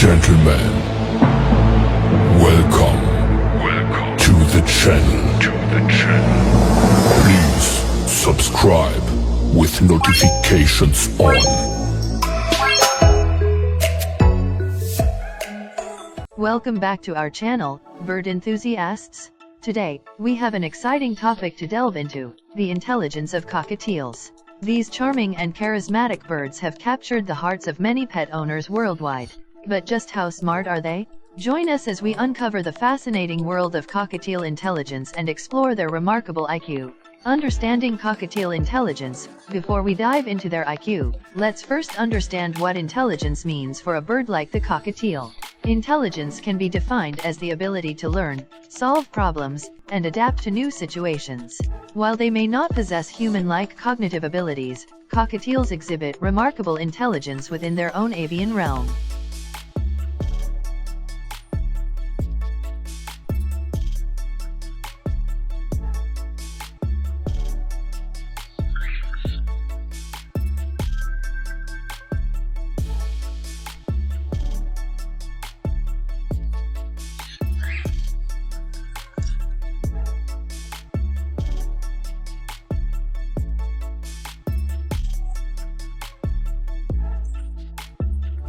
gentlemen, welcome to the channel. Please subscribe with notifications on. Welcome back to our channel, bird enthusiasts. Today, we have an exciting topic to delve into, the intelligence of cockatiels. These charming and charismatic birds have captured the hearts of many pet owners worldwide. But just how smart are they? Join us as we uncover the fascinating world of cockatiel intelligence and explore their remarkable IQ. Understanding cockatiel intelligence. Before we dive into their IQ, let's first understand what intelligence means for a bird like the cockatiel. Intelligence can be defined as the ability to learn, solve problems, and adapt to new situations. While they may not possess human-like cognitive abilities, cockatiels exhibit remarkable intelligence within their own avian realm.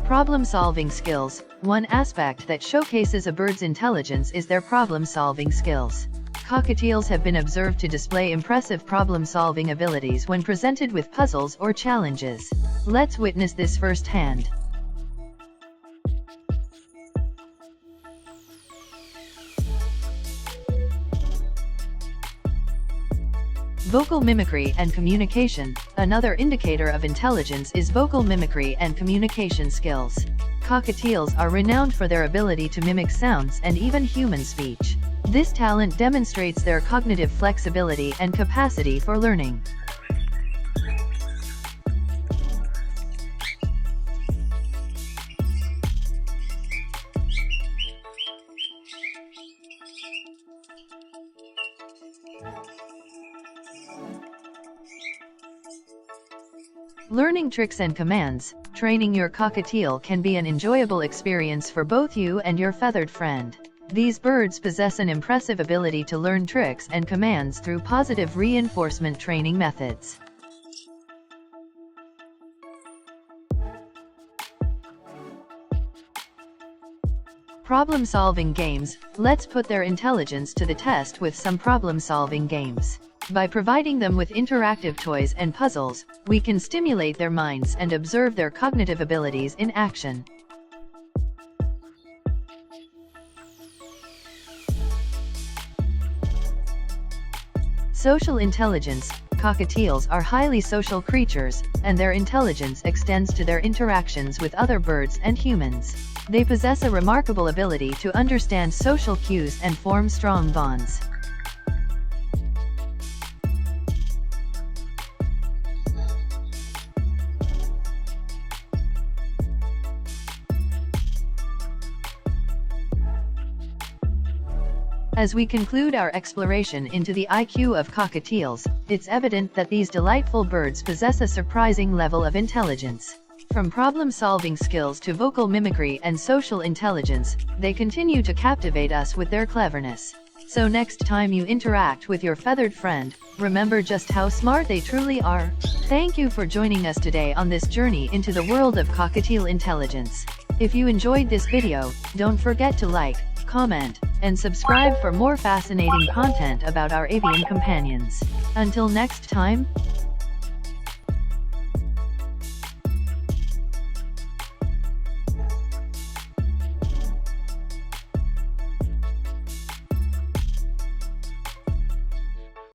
Problem-solving skills. One aspect that showcases a bird's intelligence is their problem-solving skills. Cockatiels have been observed to display impressive problem-solving abilities when presented with puzzles or challenges. Let's witness this firsthand. Vocal mimicry and communication. Another indicator of intelligence is vocal mimicry and communication skills. Cockatiels are renowned for their ability to mimic sounds and even human speech. This talent demonstrates their cognitive flexibility and capacity for learning. Learning tricks and commands. Training your cockatiel can be an enjoyable experience for both you and your feathered friend. These birds possess an impressive ability to learn tricks and commands through positive reinforcement training methods. Problem-solving games. Let's put their intelligence to the test with some problem-solving games. By providing them with interactive toys and puzzles, we can stimulate their minds and observe their cognitive abilities in action. Social intelligence. Cockatiels are highly social creatures, and their intelligence extends to their interactions with other birds and humans. They possess a remarkable ability to understand social cues and form strong bonds. As we conclude our exploration into the IQ of cockatiels, it's evident that these delightful birds possess a surprising level of intelligence. From problem-solving skills to vocal mimicry and social intelligence, they continue to captivate us with their cleverness. So next time you interact with your feathered friend, remember just how smart they truly are. Thank you for joining us today on this journey into the world of cockatiel intelligence. If you enjoyed this video, don't forget to like, comment, and subscribe for more fascinating content about our avian companions. Until next time.